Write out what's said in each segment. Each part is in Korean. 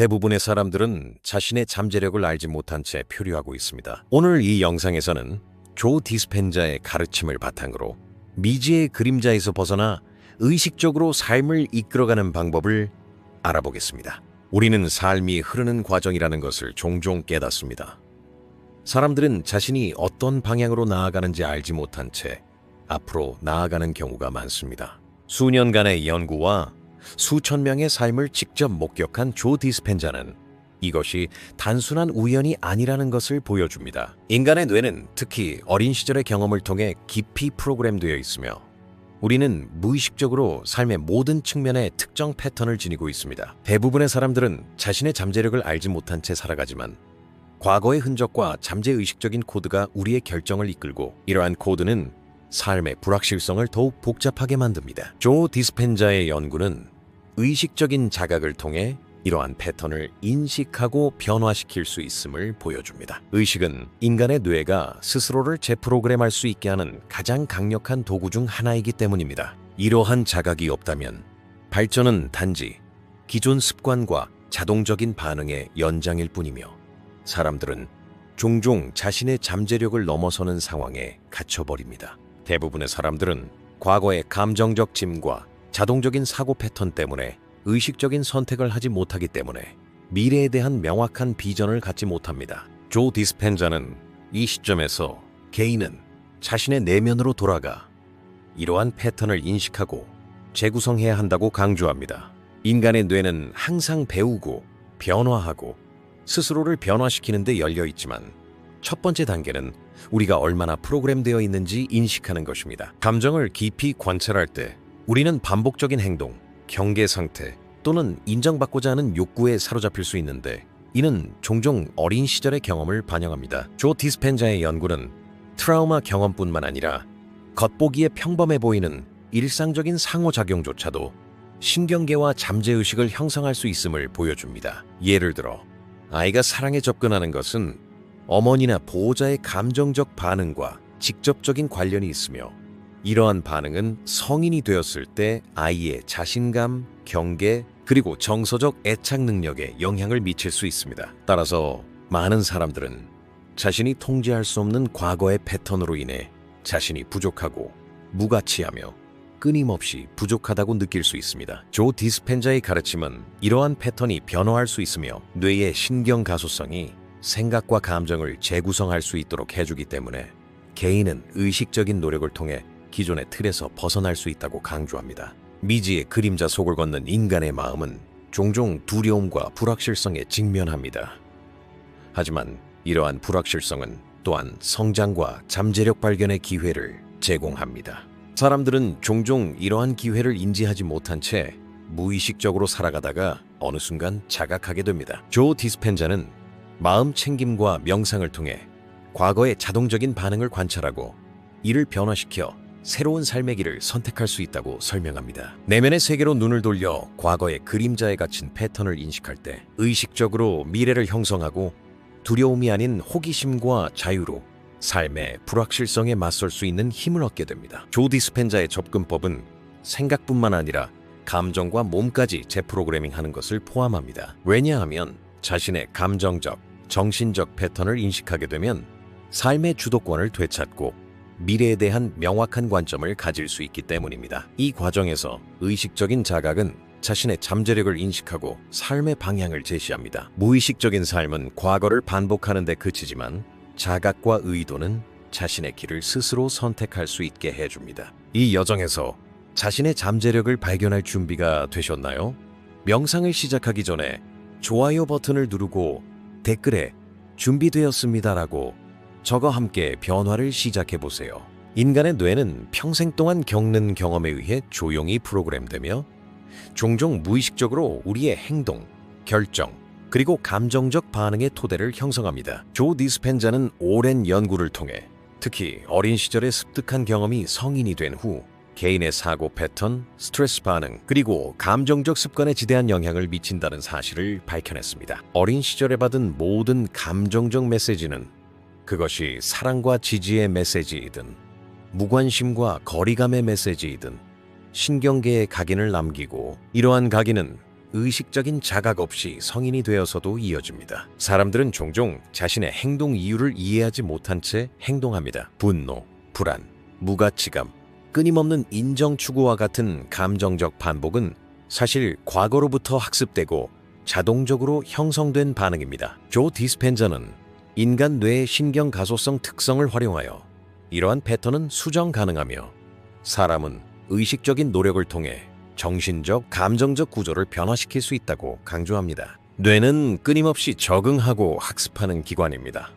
대부분의 사람들은 자신의 잠재력을 알지 못한 채 표류하고 있습니다. 오늘 이 영상에서는 조 디스펜자의 가르침을 바탕으로 미지의 그림자에서 벗어나 의식적으로 삶을 이끌어가는 방법을 알아보겠습니다. 우리는 삶이 흐르는 과정이라는 것을 종종 깨닫습니다. 사람들은 자신이 어떤 방향으로 나아가는지 알지 못한 채 앞으로 나아가는 경우가 많습니다. 수년간의 연구와 수천 명의 삶을 직접 목격한 조 디스펜자는 이것이 단순한 우연이 아니라는 것을 보여줍니다. 인간의 뇌는 특히 어린 시절의 경험을 통해 깊이 프로그램되어 있으며 우리는 무의식적으로 삶의 모든 측면에 특정 패턴을 지니고 있습니다. 대부분의 사람들은 자신의 잠재력을 알지 못한 채 살아가지만 과거의 흔적과 잠재의식적인 코드가 우리의 결정을 이끌고 이러한 코드는 삶의 불확실성을 더욱 복잡하게 만듭니다. 조 디스펜자의 연구는 의식적인 자각을 통해 이러한 패턴을 인식하고 변화시킬 수 있음을 보여줍니다. 의식은 인간의 뇌가 스스로를 재프로그램할 수 있게 하는 가장 강력한 도구 중 하나이기 때문입니다. 이러한 자각이 없다면 발전은 단지 기존 습관과 자동적인 반응의 연장일 뿐이며 사람들은 종종 자신의 잠재력을 넘어서는 상황에 갇혀버립니다. 대부분의 사람들은 과거의 감정적 짐과 자동적인 사고 패턴 때문에 의식적인 선택을 하지 못하기 때문에 미래에 대한 명확한 비전을 갖지 못합니다. 조 디스펜자는 이 시점에서 개인은 자신의 내면으로 돌아가 이러한 패턴을 인식하고 재구성해야 한다고 강조합니다. 인간의 뇌는 항상 배우고 변화하고 스스로를 변화시키는 데 열려 있지만 첫 번째 단계는 우리가 얼마나 프로그램되어 있는지 인식하는 것입니다. 감정을 깊이 관찰할 때 우리는 반복적인 행동, 경계 상태 또는 인정받고자 하는 욕구에 사로잡힐 수 있는데 이는 종종 어린 시절의 경험을 반영합니다. 조 디스펜자의 연구는 트라우마 경험뿐만 아니라 겉보기에 평범해 보이는 일상적인 상호작용조차도 신경계와 잠재의식을 형성할 수 있음을 보여줍니다. 예를 들어 아이가 사랑에 접근하는 것은 어머니나 보호자의 감정적 반응과 직접적인 관련이 있으며 이러한 반응은 성인이 되었을 때 아이의 자신감, 경계, 그리고 정서적 애착 능력에 영향을 미칠 수 있습니다. 따라서 많은 사람들은 자신이 통제할 수 없는 과거의 패턴으로 인해 자신이 부족하고 무가치하며 끊임없이 부족하다고 느낄 수 있습니다. 조 디스펜자의 가르침은 이러한 패턴이 변화할 수 있으며 뇌의 신경 가소성이 생각과 감정을 재구성할 수 있도록 해주기 때문에 개인은 의식적인 노력을 통해 기존의 틀에서 벗어날 수 있다고 강조합니다. 미지의 그림자 속을 걷는 인간의 마음은 종종 두려움과 불확실성에 직면합니다. 하지만 이러한 불확실성은 또한 성장과 잠재력 발견의 기회를 제공합니다. 사람들은 종종 이러한 기회를 인지하지 못한 채 무의식적으로 살아가다가 어느 순간 자각하게 됩니다. 조 디스펜자는 마음 챙김과 명상을 통해 과거의 자동적인 반응을 관찰하고 이를 변화시켜 새로운 삶의 길을 선택할 수 있다고 설명합니다. 내면의 세계로 눈을 돌려 과거의 그림자에 갇힌 패턴을 인식할 때 의식적으로 미래를 형성하고 두려움이 아닌 호기심과 자유로 삶의 불확실성에 맞설 수 있는 힘을 얻게 됩니다. 조 디스펜자의 접근법은 생각뿐만 아니라 감정과 몸까지 재프로그래밍하는 것을 포함합니다. 왜냐하면 자신의 감정적, 정신적 패턴을 인식하게 되면 삶의 주도권을 되찾고 미래에 대한 명확한 관점을 가질 수 있기 때문입니다. 이 과정에서 의식적인 자각은 자신의 잠재력을 인식하고 삶의 방향을 제시합니다. 무의식적인 삶은 과거를 반복하는 데 그치지만 자각과 의도는 자신의 길을 스스로 선택할 수 있게 해줍니다. 이 여정에서 자신의 잠재력을 발견할 준비가 되셨나요? 명상을 시작하기 전에 좋아요 버튼을 누르고 댓글에 준비되었습니다라고 적어 함께 변화를 시작해보세요. 인간의 뇌는 평생 동안 겪는 경험에 의해 조용히 프로그램되며 종종 무의식적으로 우리의 행동, 결정, 그리고 감정적 반응의 토대를 형성합니다. 조 디스펜자는 오랜 연구를 통해 특히 어린 시절의 습득한 경험이 성인이 된 후 개인의 사고 패턴, 스트레스 반응, 그리고 감정적 습관에 지대한 영향을 미친다는 사실을 밝혀냈습니다. 어린 시절에 받은 모든 감정적 메시지는 그것이 사랑과 지지의 메시지이든 무관심과 거리감의 메시지이든 신경계에 각인을 남기고 이러한 각인은 의식적인 자각 없이 성인이 되어서도 이어집니다. 사람들은 종종 자신의 행동 이유를 이해하지 못한 채 행동합니다. 분노, 불안, 무가치감, 끊임없는 인정 추구와 같은 감정적 반복은 사실 과거로부터 학습되고 자동적으로 형성된 반응입니다. 조 디스펜자는 인간 뇌의 신경 가소성 특성을 활용하여 이러한 패턴은 수정 가능하며 사람은 의식적인 노력을 통해 정신적, 감정적 구조를 변화시킬 수 있다고 강조합니다. 뇌는 끊임없이 적응하고 학습하는 기관입니다.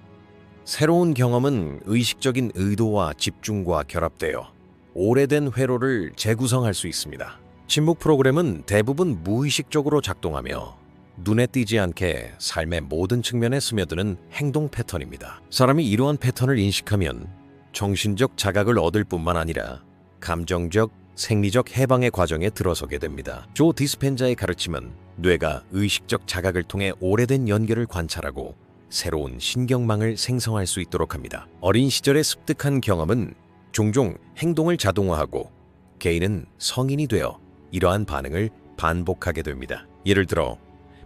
새로운 경험은 의식적인 의도와 집중과 결합되어 오래된 회로를 재구성할 수 있습니다. 침묵 프로그램은 대부분 무의식적으로 작동하며 눈에 띄지 않게 삶의 모든 측면에 스며드는 행동 패턴입니다. 사람이 이러한 패턴을 인식하면 정신적 자각을 얻을 뿐만 아니라 감정적, 생리적 해방의 과정에 들어서게 됩니다. 조 디스펜자의 가르침은 뇌가 의식적 자각을 통해 오래된 연결을 관찰하고 새로운 신경망을 생성할 수 있도록 합니다. 어린 시절의 습득한 경험은 종종 행동을 자동화하고 개인은 성인이 되어 이러한 반응을 반복하게 됩니다. 예를 들어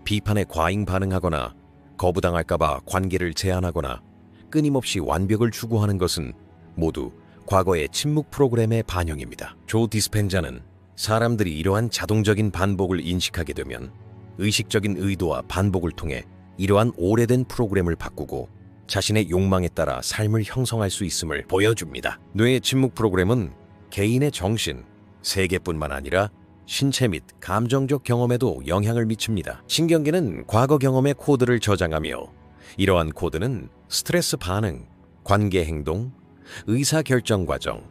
비판에 과잉 반응하거나 거부당할까봐 관계를 제한하거나 끊임없이 완벽을 추구하는 것은 모두 과거의 침묵 프로그램의 반영입니다. 조 디스펜자는 사람들이 이러한 자동적인 반복을 인식하게 되면 의식적인 의도와 반복을 통해 이러한 오래된 프로그램을 바꾸고 자신의 욕망에 따라 삶을 형성할 수 있음을 보여줍니다. 뇌의 침묵 프로그램은 개인의 정신, 세계뿐만 아니라 신체 및 감정적 경험에도 영향을 미칩니다. 신경계는 과거 경험의 코드를 저장하며 이러한 코드는 스트레스 반응, 관계 행동, 의사결정 과정,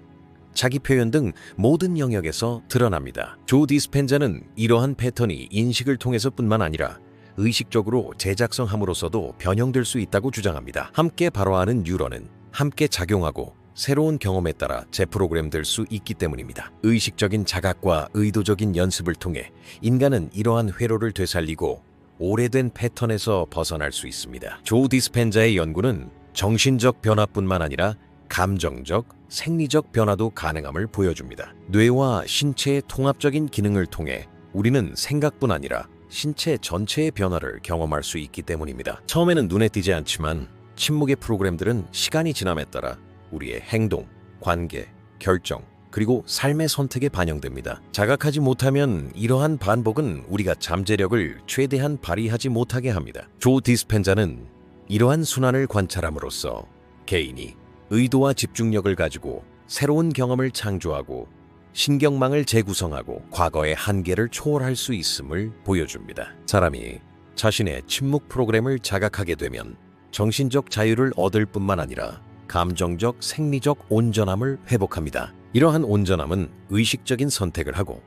자기 표현 등 모든 영역에서 드러납니다. 조 디스펜자는 이러한 패턴이 인식을 통해서뿐만 아니라 의식적으로 재작성함으로써도 변형될 수 있다고 주장합니다. 함께 발화하는 뉴런은 함께 작용하고 새로운 경험에 따라 재프로그램될 수 있기 때문입니다. 의식적인 자각과 의도적인 연습을 통해 인간은 이러한 회로를 되살리고 오래된 패턴에서 벗어날 수 있습니다. 조 디스펜자의 연구는 정신적 변화뿐만 아니라 감정적, 생리적 변화도 가능함을 보여줍니다. 뇌와 신체의 통합적인 기능을 통해 우리는 생각뿐 아니라 신체 전체의 변화를 경험할 수 있기 때문입니다. 처음에는 눈에 띄지 않지만 침묵의 프로그램들은 시간이 지남에 따라 우리의 행동, 관계, 결정, 그리고 삶의 선택에 반영됩니다. 자각하지 못하면 이러한 반복은 우리가 잠재력을 최대한 발휘하지 못하게 합니다. 조 디스펜자는 이러한 순환을 관찰함으로써 개인이 의도와 집중력을 가지고 새로운 경험을 창조하고 신경망을 재구성하고 과거의 한계를 초월할 수 있음을 보여줍니다. 사람이 자신의 침묵 프로그램을 자각하게 되면 정신적 자유를 얻을 뿐만 아니라 감정적, 생리적 온전함을 회복합니다. 이러한 온전함은 의식적인 선택을 하고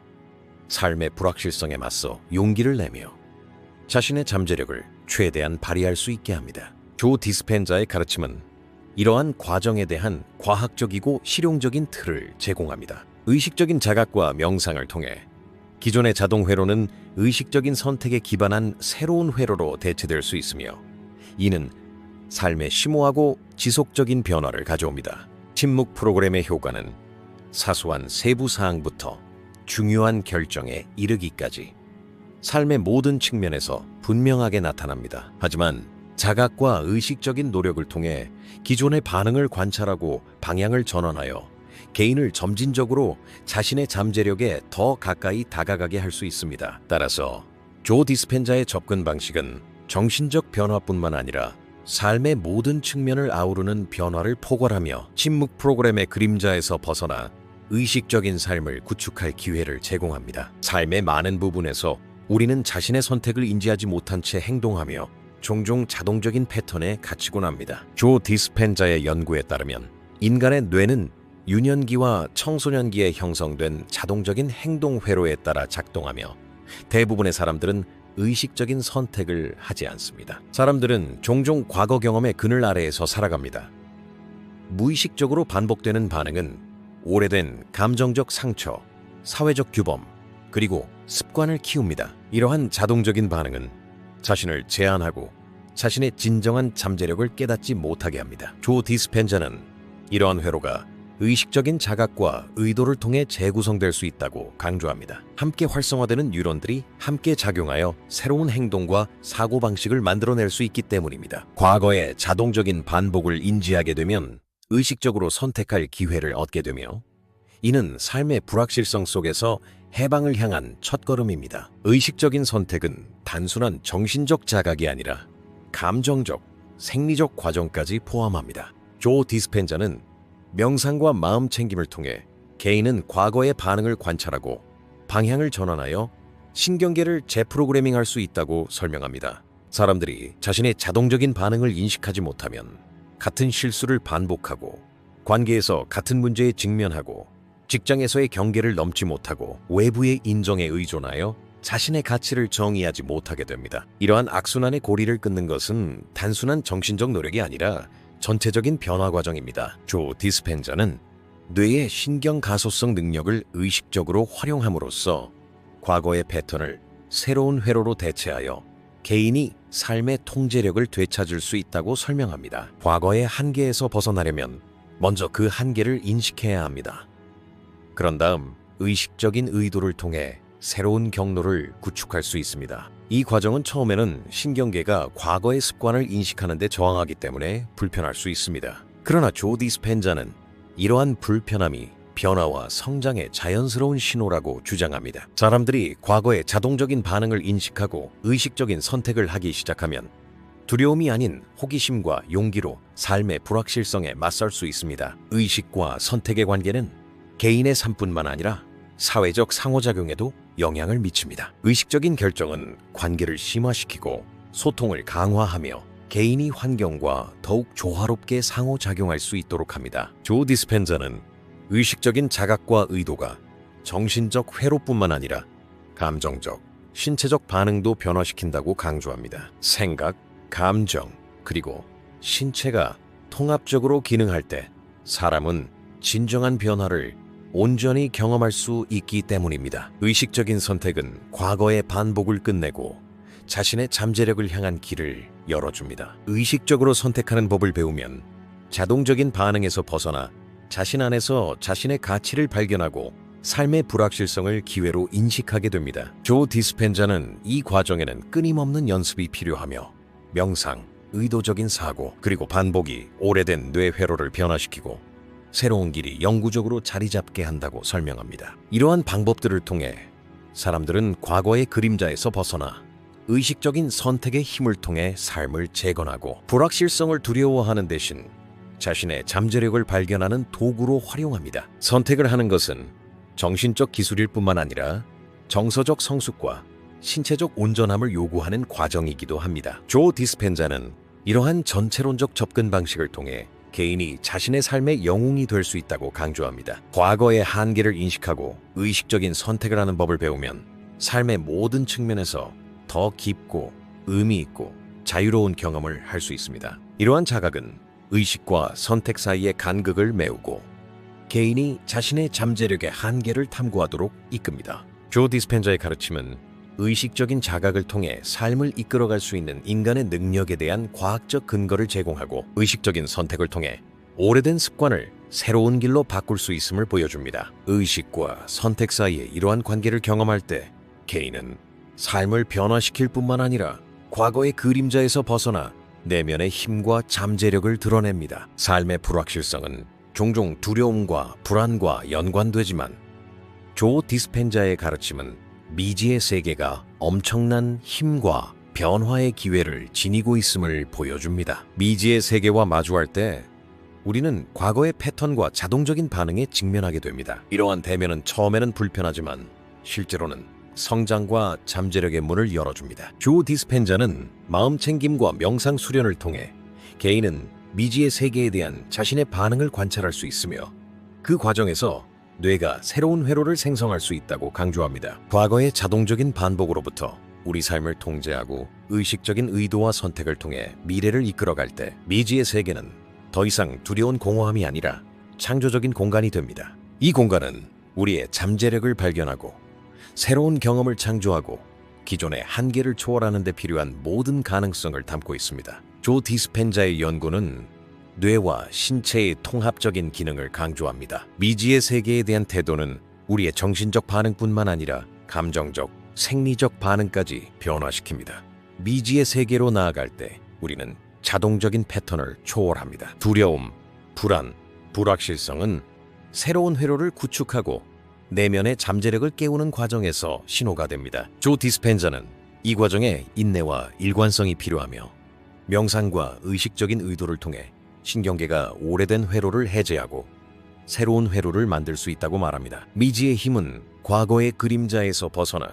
삶의 불확실성에 맞서 용기를 내며 자신의 잠재력을 최대한 발휘할 수 있게 합니다. 조 디스펜자의 가르침은 이러한 과정에 대한 과학적이고 실용적인 틀을 제공합니다. 의식적인 자각과 명상을 통해 기존의 자동 회로는 의식적인 선택에 기반한 새로운 회로로 대체될 수 있으며 이는 삶의 심오하고 지속적인 변화를 가져옵니다. 침묵 프로그램의 효과는 사소한 세부 사항부터 중요한 결정에 이르기까지 삶의 모든 측면에서 분명하게 나타납니다. 하지만 자각과 의식적인 노력을 통해 기존의 반응을 관찰하고 방향을 전환하여 개인을 점진적으로 자신의 잠재력에 더 가까이 다가가게 할 수 있습니다. 따라서 조 디스펜자의 접근 방식은 정신적 변화뿐만 아니라 삶의 모든 측면을 아우르는 변화를 포괄하며 침묵 프로그램의 그림자에서 벗어나 의식적인 삶을 구축할 기회를 제공합니다. 삶의 많은 부분에서 우리는 자신의 선택을 인지하지 못한 채 행동하며 종종 자동적인 패턴에 갇히곤 합니다. 조 디스펜자의 연구에 따르면 인간의 뇌는 유년기와 청소년기에 형성된 자동적인 행동 회로에 따라 작동하며 대부분의 사람들은 의식적인 선택을 하지 않습니다. 사람들은 종종 과거 경험의 그늘 아래에서 살아갑니다. 무의식적으로 반복되는 반응은 오래된 감정적 상처, 사회적 규범, 그리고 습관을 키웁니다. 이러한 자동적인 반응은 자신을 제한하고 자신의 진정한 잠재력을 깨닫지 못하게 합니다. 조 디스펜자는 이러한 회로가 의식적인 자각과 의도를 통해 재구성될 수 있다고 강조합니다. 함께 활성화되는 뉴런들이 함께 작용하여 새로운 행동과 사고방식을 만들어낼 수 있기 때문입니다. 과거의 자동적인 반복을 인지하게 되면 의식적으로 선택할 기회를 얻게 되며, 이는 삶의 불확실성 속에서 해방을 향한 첫걸음입니다. 의식적인 선택은 단순한 정신적 자각이 아니라 감정적, 생리적 과정까지 포함합니다. 조 디스펜자는 명상과 마음 챙김을 통해 개인은 과거의 반응을 관찰하고 방향을 전환하여 신경계를 재프로그래밍할 수 있다고 설명합니다. 사람들이 자신의 자동적인 반응을 인식하지 못하면 같은 실수를 반복하고, 관계에서 같은 문제에 직면하고, 직장에서의 경계를 넘지 못하고, 외부의 인정에 의존하여 자신의 가치를 정의하지 못하게 됩니다. 이러한 악순환의 고리를 끊는 것은 단순한 정신적 노력이 아니라 전체적인 변화 과정입니다. 조 디스펜자는 뇌의 신경 가소성 능력을 의식적으로 활용함으로써 과거의 패턴을 새로운 회로로 대체하여 개인이 삶의 통제력을 되찾을 수 있다고 설명합니다. 과거의 한계에서 벗어나려면 먼저 그 한계를 인식해야 합니다. 그런 다음 의식적인 의도를 통해 새로운 경로를 구축할 수 있습니다. 이 과정은 처음에는 신경계가 과거의 습관을 인식하는 데 저항하기 때문에 불편할 수 있습니다. 그러나 조 디스펜자는 이러한 불편함이 변화와 성장의 자연스러운 신호라고 주장합니다. 사람들이 과거의 자동적인 반응을 인식하고 의식적인 선택을 하기 시작하면 두려움이 아닌 호기심과 용기로 삶의 불확실성에 맞설 수 있습니다. 의식과 선택의 관계는 개인의 삶뿐만 아니라 사회적 상호작용에도 영향을 미칩니다. 의식적인 결정은 관계를 심화시키고 소통을 강화하며 개인이 환경과 더욱 조화롭게 상호작용할 수 있도록 합니다. 조 디스펜자는 의식적인 자각과 의도가 정신적 회로뿐만 아니라 감정적, 신체적 반응도 변화시킨다고 강조합니다. 생각, 감정, 그리고 신체가 통합적으로 기능할 때 사람은 진정한 변화를 온전히 경험할 수 있기 때문입니다. 의식적인 선택은 과거의 반복을 끝내고 자신의 잠재력을 향한 길을 열어줍니다. 의식적으로 선택하는 법을 배우면 자동적인 반응에서 벗어나 자신 안에서 자신의 가치를 발견하고 삶의 불확실성을 기회로 인식하게 됩니다. 조 디스펜자는 이 과정에는 끊임없는 연습이 필요하며 명상, 의도적인 사고, 그리고 반복이 오래된 뇌 회로를 변화시키고 새로운 길이 영구적으로 자리 잡게 한다고 설명합니다. 이러한 방법들을 통해 사람들은 과거의 그림자에서 벗어나 의식적인 선택의 힘을 통해 삶을 재건하고 불확실성을 두려워하는 대신 자신의 잠재력을 발견하는 도구로 활용합니다. 선택을 하는 것은 정신적 기술일 뿐만 아니라 정서적 성숙과 신체적 온전함을 요구하는 과정이기도 합니다. 조 디스펜자는 이러한 전체론적 접근 방식을 통해 개인이 자신의 삶의 영웅이 될 수 있다고 강조합니다. 과거의 한계를 인식하고 의식적인 선택을 하는 법을 배우면 삶의 모든 측면에서 더 깊고 의미 있고 자유로운 경험을 할 수 있습니다. 이러한 자각은 의식과 선택 사이의 간극을 메우고 개인이 자신의 잠재력의 한계를 탐구하도록 이끕니다. 조 디스펜자의 가르침은 의식적인 자각을 통해 삶을 이끌어갈 수 있는 인간의 능력에 대한 과학적 근거를 제공하고 의식적인 선택을 통해 오래된 습관을 새로운 길로 바꿀 수 있음을 보여줍니다. 의식과 선택 사이의 이러한 관계를 경험할 때 개인은 삶을 변화시킬 뿐만 아니라 과거의 그림자에서 벗어나 내면의 힘과 잠재력을 드러냅니다. 삶의 불확실성은 종종 두려움과 불안과 연관되지만 조 디스펜자의 가르침은 미지의 세계가 엄청난 힘과 변화의 기회를 지니고 있음을 보여줍니다. 미지의 세계와 마주할 때 우리는 과거의 패턴과 자동적인 반응에 직면하게 됩니다. 이러한 대면은 처음에는 불편하지만 실제로는 성장과 잠재력의 문을 열어줍니다. 조 디스펜자는 마음 챙김과 명상 수련을 통해 개인은 미지의 세계에 대한 자신의 반응을 관찰할 수 있으며 그 과정에서 뇌가 새로운 회로를 생성할 수 있다고 강조합니다. 과거의 자동적인 반복으로부터 우리 삶을 통제하고 의식적인 의도와 선택을 통해 미래를 이끌어갈 때 미지의 세계는 더 이상 두려운 공허함이 아니라 창조적인 공간이 됩니다. 이 공간은 우리의 잠재력을 발견하고 새로운 경험을 창조하고 기존의 한계를 초월하는 데 필요한 모든 가능성을 담고 있습니다. 조 디스펜자의 연구는 뇌와 신체의 통합적인 기능을 강조합니다. 미지의 세계에 대한 태도는 우리의 정신적 반응뿐만 아니라 감정적, 생리적 반응까지 변화시킵니다. 미지의 세계로 나아갈 때 우리는 자동적인 패턴을 초월합니다. 두려움, 불안, 불확실성은 새로운 회로를 구축하고 내면의 잠재력을 깨우는 과정에서 신호가 됩니다. 조 디스펜자는 이 과정에 인내와 일관성이 필요하며 명상과 의식적인 의도를 통해 신경계가 오래된 회로를 해제하고 새로운 회로를 만들 수 있다고 말합니다. 미지의 힘은 과거의 그림자에서 벗어나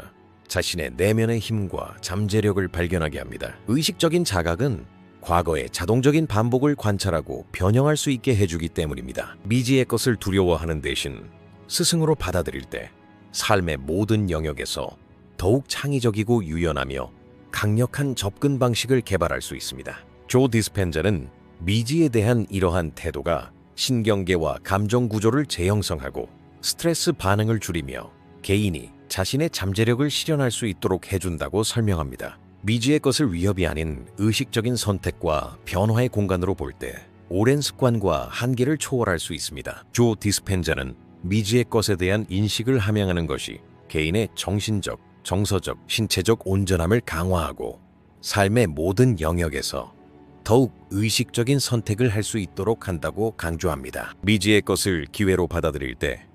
자신의 내면의 힘과 잠재력을 발견하게 합니다. 의식적인 자각은 과거의 자동적인 반복을 관찰하고 변형할 수 있게 해주기 때문입니다. 미지의 것을 두려워하는 대신 스승으로 받아들일 때 삶의 모든 영역에서 더욱 창의적이고 유연하며 강력한 접근 방식을 개발할 수 있습니다. 조 디스펜자는 미지에 대한 이러한 태도가 신경계와 감정 구조를 재형성하고 스트레스 반응을 줄이며 개인이 자신의 잠재력을 실현할 수 있도록 해준다고 설명합니다. 미지의 것을 위협이 아닌 의식적인 선택과 변화의 공간으로 볼 때 오랜 습관과 한계를 초월할 수 있습니다. 조 디스펜자는 미지의 것에 대한 인식을 함양하는 것이 개인의 정신적, 정서적, 신체적 온전함을 강화하고 삶의 모든 영역에서 더욱 의식적인 선택을 할 수 있도록 한다고 강조합니다. 미지의 것을 기회로 받아들일 때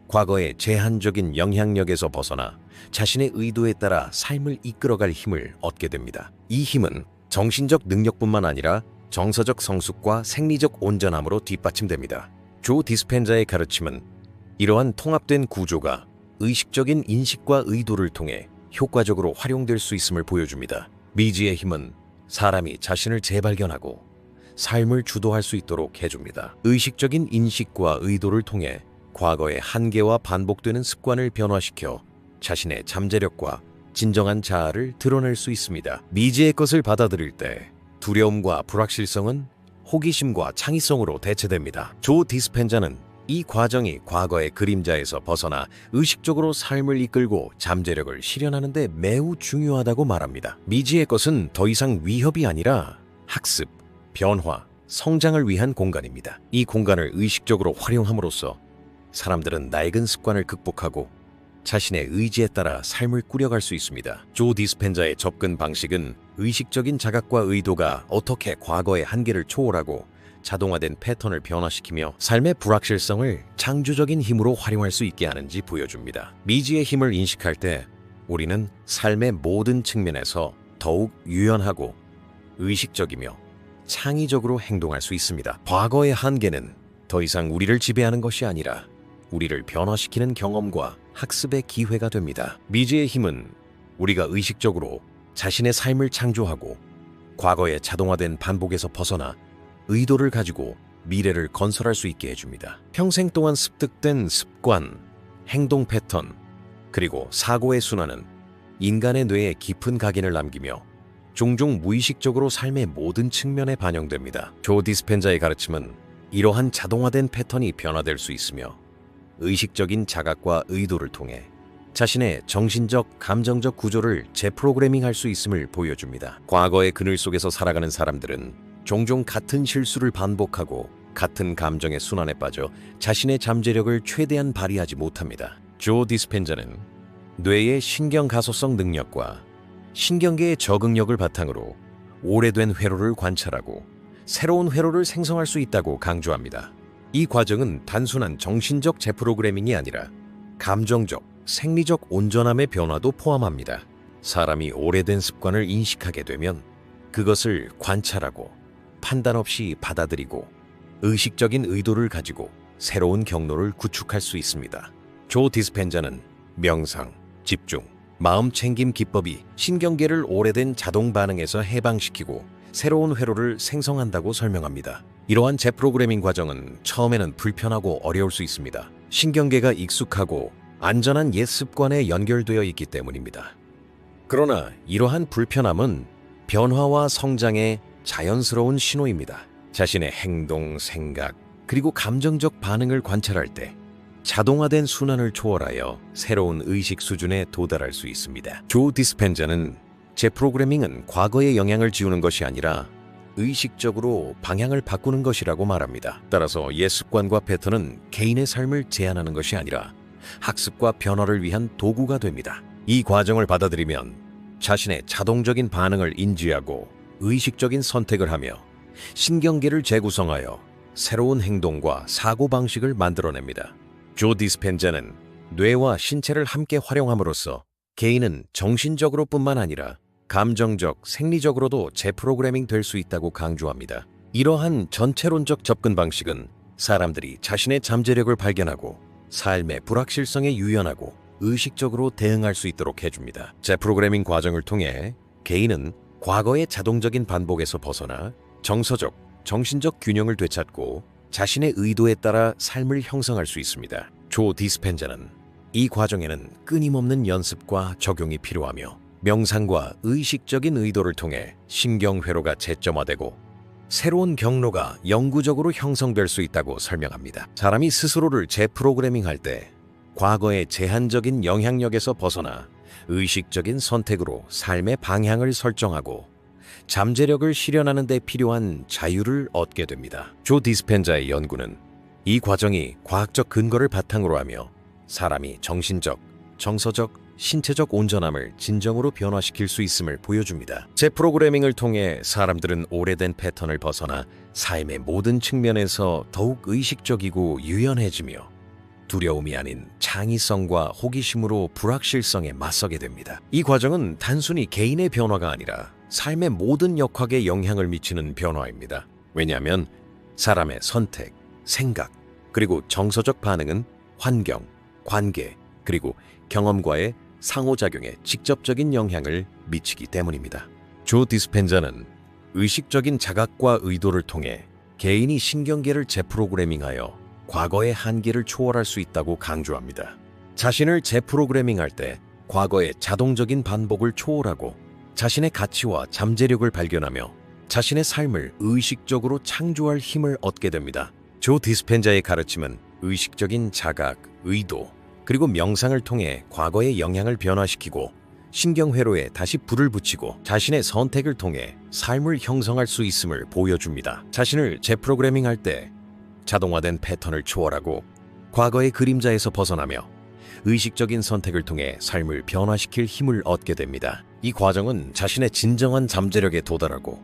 과거의 제한적인 영향력에서 벗어나 자신의 의도에 따라 삶을 이끌어갈 힘을 얻게 됩니다. 이 힘은 정신적 능력뿐만 아니라 정서적 성숙과 생리적 온전함으로 뒷받침됩니다. 조 디스펜자의 가르침은 이러한 통합된 구조가 의식적인 인식과 의도를 통해 효과적으로 활용될 수 있음을 보여줍니다. 미지의 힘은 사람이 자신을 재발견하고 삶을 주도할 수 있도록 해줍니다. 의식적인 인식과 의도를 통해 과거의 한계와 반복되는 습관을 변화시켜 자신의 잠재력과 진정한 자아를 드러낼 수 있습니다. 미지의 것을 받아들일 때 두려움과 불확실성은 호기심과 창의성으로 대체됩니다. 조 디스펜자는 이 과정이 과거의 그림자에서 벗어나 의식적으로 삶을 이끌고 잠재력을 실현하는 데 매우 중요하다고 말합니다. 미지의 것은 더 이상 위협이 아니라 학습, 변화, 성장을 위한 공간입니다. 이 공간을 의식적으로 활용함으로써 사람들은 낡은 습관을 극복하고 자신의 의지에 따라 삶을 꾸려갈 수 있습니다. 조 디스펜자의 접근 방식은 의식적인 자각과 의도가 어떻게 과거의 한계를 초월하고 자동화된 패턴을 변화시키며 삶의 불확실성을 창조적인 힘으로 활용할 수 있게 하는지 보여줍니다. 미지의 힘을 인식할 때 우리는 삶의 모든 측면에서 더욱 유연하고 의식적이며 창의적으로 행동할 수 있습니다. 과거의 한계는 더 이상 우리를 지배하는 것이 아니라 우리를 변화시키는 경험과 학습의 기회가 됩니다. 미지의 힘은 우리가 의식적으로 자신의 삶을 창조하고 과거의 자동화된 반복에서 벗어나 의도를 가지고 미래를 건설할 수 있게 해줍니다. 평생 동안 습득된 습관, 행동 패턴, 그리고 사고의 순환은 인간의 뇌에 깊은 각인을 남기며 종종 무의식적으로 삶의 모든 측면에 반영됩니다. 조 디스펜자의 가르침은 이러한 자동화된 패턴이 변화될 수 있으며 의식적인 자각과 의도를 통해 자신의 정신적, 감정적 구조를 재프로그래밍할 수 있음을 보여줍니다. 과거의 그늘 속에서 살아가는 사람들은 종종 같은 실수를 반복하고 같은 감정의 순환에 빠져 자신의 잠재력을 최대한 발휘하지 못합니다. 조 디스펜자는 뇌의 신경가소성 능력과 신경계의 적응력을 바탕으로 오래된 회로를 관찰하고 새로운 회로를 생성할 수 있다고 강조합니다. 이 과정은 단순한 정신적 재프로그래밍이 아니라 감정적, 생리적 온전함의 변화도 포함합니다. 사람이 오래된 습관을 인식하게 되면 그것을 관찰하고 판단 없이 받아들이고 의식적인 의도를 가지고 새로운 경로를 구축할 수 있습니다. 조 디스펜자는 명상, 집중, 마음 챙김 기법이 신경계를 오래된 자동 반응에서 해방시키고 새로운 회로를 생성한다고 설명합니다. 이러한 재프로그래밍 과정은 처음에는 불편하고 어려울 수 있습니다. 신경계가 익숙하고 안전한 옛 습관에 연결되어 있기 때문입니다. 그러나 이러한 불편함은 변화와 성장의 자연스러운 신호입니다. 자신의 행동, 생각, 그리고 감정적 반응을 관찰할 때 자동화된 순환을 초월하여 새로운 의식 수준에 도달할 수 있습니다. 조 디스펜자는 재프로그래밍은 과거의 영향을 지우는 것이 아니라 의식적으로 방향을 바꾸는 것이라고 말합니다. 따라서 옛 습관과 패턴은 개인의 삶을 제한하는 것이 아니라 학습과 변화를 위한 도구가 됩니다. 이 과정을 받아들이면 자신의 자동적인 반응을 인지하고 의식적인 선택을 하며 신경계를 재구성하여 새로운 행동과 사고방식을 만들어냅니다. 조 디스펜자는 뇌와 신체를 함께 활용함으로써 개인은 정신적으로 뿐만 아니라 감정적, 생리적으로도 재프로그래밍 될 수 있다고 강조합니다. 이러한 전체론적 접근 방식은 사람들이 자신의 잠재력을 발견하고 삶의 불확실성에 유연하고 의식적으로 대응할 수 있도록 해줍니다. 재프로그래밍 과정을 통해 개인은 과거의 자동적인 반복에서 벗어나 정서적, 정신적 균형을 되찾고 자신의 의도에 따라 삶을 형성할 수 있습니다. 조 디스펜자는 이 과정에는 끊임없는 연습과 적용이 필요하며 명상과 의식적인 의도를 통해 신경회로가 재점화되고 새로운 경로가 영구적으로 형성될 수 있다고 설명합니다. 사람이 스스로를 재프로그래밍할 때 과거의 제한적인 영향력에서 벗어나 의식적인 선택으로 삶의 방향을 설정하고 잠재력을 실현하는 데 필요한 자유를 얻게 됩니다. 조 디스펜자의 연구는 이 과정이 과학적 근거를 바탕으로 하며 사람이 정신적, 정서적, 신체적 온전함을 진정으로 변화시킬 수 있음을 보여줍니다. 재프로그래밍을 통해 사람들은 오래된 패턴을 벗어나 삶의 모든 측면에서 더욱 의식적이고 유연해지며 두려움이 아닌 창의성과 호기심으로 불확실성에 맞서게 됩니다. 이 과정은 단순히 개인의 변화가 아니라 삶의 모든 역학에 영향을 미치는 변화입니다. 왜냐하면 사람의 선택, 생각, 그리고 정서적 반응은 환경, 관계, 그리고 경험과의 상호작용에 직접적인 영향을 미치기 때문입니다. 조 디스펜자는 의식적인 자각과 의도를 통해 개인이 신경계를 재프로그래밍하여 과거의 한계를 초월할 수 있다고 강조합니다. 자신을 재프로그래밍할 때 과거의 자동적인 반복을 초월하고 자신의 가치와 잠재력을 발견하며 자신의 삶을 의식적으로 창조할 힘을 얻게 됩니다. 조 디스펜자의 가르침은 의식적인 자각, 의도, 그리고 명상을 통해 과거의 영향을 변화시키고 신경회로에 다시 불을 붙이고 자신의 선택을 통해 삶을 형성할 수 있음을 보여줍니다. 자신을 재프로그래밍할 때 자동화된 패턴을 초월하고 과거의 그림자에서 벗어나며 의식적인 선택을 통해 삶을 변화시킬 힘을 얻게 됩니다. 이 과정은 자신의 진정한 잠재력에 도달하고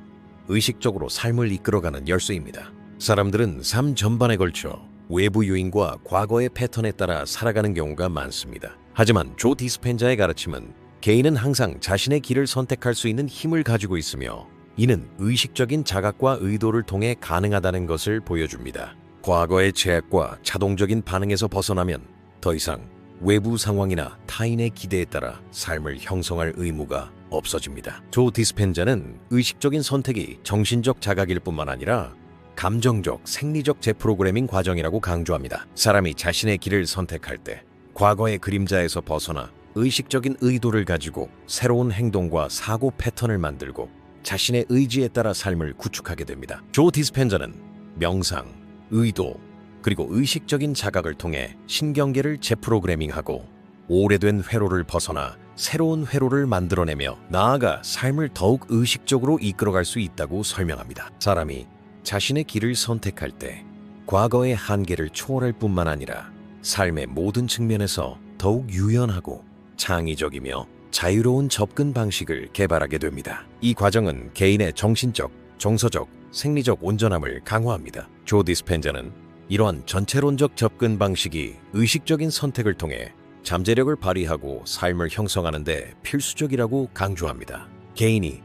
의식적으로 삶을 이끌어가는 열쇠입니다. 사람들은 삶 전반에 걸쳐 외부 요인과 과거의 패턴에 따라 살아가는 경우가 많습니다. 하지만 조 디스펜자의 가르침은 개인은 항상 자신의 길을 선택할 수 있는 힘을 가지고 있으며 이는 의식적인 자각과 의도를 통해 가능하다는 것을 보여줍니다. 과거의 제약과 자동적인 반응에서 벗어나면 더 이상 외부 상황이나 타인의 기대에 따라 삶을 형성할 의무가 없어집니다. 조 디스펜자는 의식적인 선택이 정신적 자각일 뿐만 아니라 감정적, 생리적 재프로그래밍 과정이라고 강조합니다. 사람이 자신의 길을 선택할 때 과거의 그림자에서 벗어나 의식적인 의도를 가지고 새로운 행동과 사고 패턴을 만들고 자신의 의지에 따라 삶을 구축하게 됩니다. 조 디스펜자는 명상, 의도, 그리고 의식적인 자각을 통해 신경계를 재프로그래밍하고 오래된 회로를 벗어나 새로운 회로를 만들어내며 나아가 삶을 더욱 의식적으로 이끌어갈 수 있다고 설명합니다. 사람이 자신의 길을 선택할 때 과거의 한계를 초월할 뿐만 아니라 삶의 모든 측면에서 더욱 유연하고 창의적이며 자유로운 접근 방식을 개발하게 됩니다. 이 과정은 개인의 정신적, 정서적, 생리적 온전함을 강화합니다. 조 디스펜자는 이러한 전체론적 접근 방식이 의식적인 선택을 통해 잠재력을 발휘하고 삶을 형성하는 데 필수적이라고 강조합니다. 개인이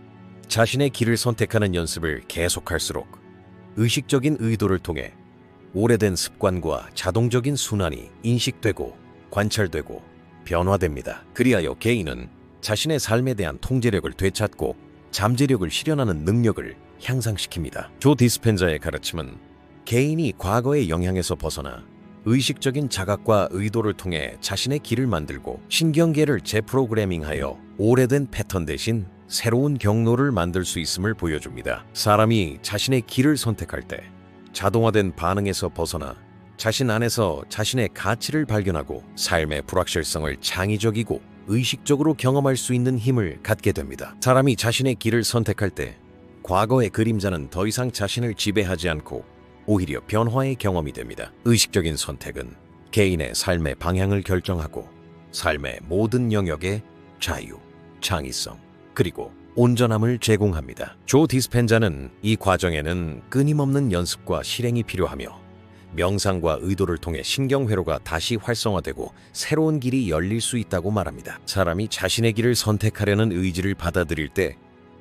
자신의 길을 선택하는 연습을 계속할수록 의식적인 의도를 통해 오래된 습관과 자동적인 순환이 인식되고 관찰되고 변화됩니다. 그리하여 개인은 자신의 삶에 대한 통제력을 되찾고 잠재력을 실현하는 능력을 향상시킵니다. 조 디스펜자의 가르침은 개인이 과거의 영향에서 벗어나 의식적인 자각과 의도를 통해 자신의 길을 만들고 신경계를 재프로그래밍하여 오래된 패턴 대신 새로운 경로를 만들 수 있음을 보여줍니다. 사람이 자신의 길을 선택할 때 자동화된 반응에서 벗어나 자신 안에서 자신의 가치를 발견하고 삶의 불확실성을 창의적이고 의식적으로 경험할 수 있는 힘을 갖게 됩니다. 사람이 자신의 길을 선택할 때 과거의 그림자는 더 이상 자신을 지배하지 않고 오히려 변화의 경험이 됩니다. 의식적인 선택은 개인의 삶의 방향을 결정하고 삶의 모든 영역에 자유, 창의성, 그리고 온전함을 제공합니다. 조 디스펜자는 이 과정에는 끊임없는 연습과 실행이 필요하며 명상과 의도를 통해 신경회로가 다시 활성화되고 새로운 길이 열릴 수 있다고 말합니다. 사람이 자신의 길을 선택하려는 의지를 받아들일 때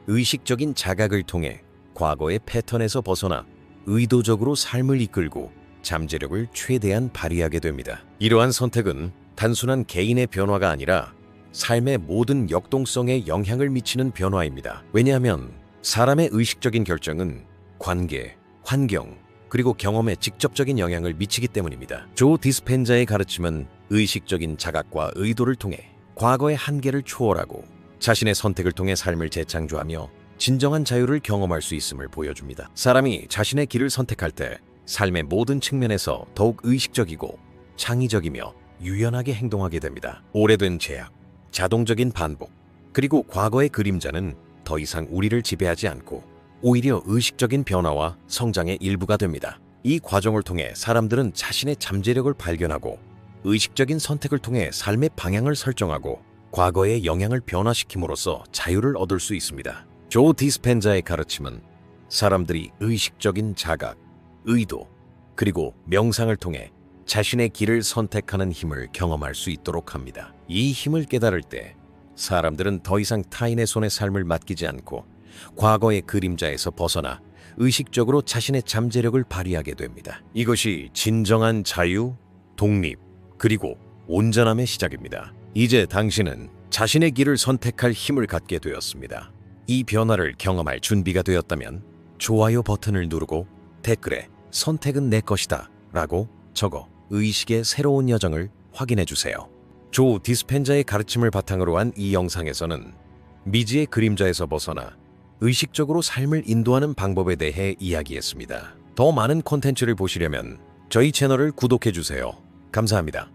의식적인 자각을 통해 과거의 패턴에서 벗어나 의도적으로 삶을 이끌고 잠재력을 최대한 발휘하게 됩니다. 이러한 선택은 단순한 개인의 변화가 아니라 삶의 모든 역동성에 영향을 미치는 변화입니다. 왜냐하면 사람의 의식적인 결정은 관계, 환경, 그리고 경험에 직접적인 영향을 미치기 때문입니다. 조 디스펜자의 가르침은 의식적인 자각과 의도를 통해 과거의 한계를 초월하고 자신의 선택을 통해 삶을 재창조하며 진정한 자유를 경험할 수 있음을 보여줍니다. 사람이 자신의 길을 선택할 때 삶의 모든 측면에서 더욱 의식적이고 창의적이며 유연하게 행동하게 됩니다. 오래된 제약, 자동적인 반복, 그리고 과거의 그림자는 더 이상 우리를 지배하지 않고 오히려 의식적인 변화와 성장의 일부가 됩니다. 이 과정을 통해 사람들은 자신의 잠재력을 발견하고 의식적인 선택을 통해 삶의 방향을 설정하고 과거의 영향을 변화시킴으로써 자유를 얻을 수 있습니다. 조 디스펜자의 가르침은 사람들이 의식적인 자각, 의도, 그리고 명상을 통해 자신의 길을 선택하는 힘을 경험할 수 있도록 합니다. 이 힘을 깨달을 때 사람들은 더 이상 타인의 손에 삶을 맡기지 않고 과거의 그림자에서 벗어나 의식적으로 자신의 잠재력을 발휘하게 됩니다. 이것이 진정한 자유, 독립, 그리고 온전함의 시작입니다. 이제 당신은 자신의 길을 선택할 힘을 갖게 되었습니다. 이 변화를 경험할 준비가 되었다면 좋아요 버튼을 누르고 댓글에 선택은 내 것이다 라고 적어 의식의 새로운 여정을 확인해 주세요. 조 디스펜자의 가르침을 바탕으로 한 이 영상에서는 미지의 그림자에서 벗어나 의식적으로 삶을 인도하는 방법에 대해 이야기했습니다. 더 많은 콘텐츠를 보시려면 저희 채널을 구독해 주세요. 감사합니다.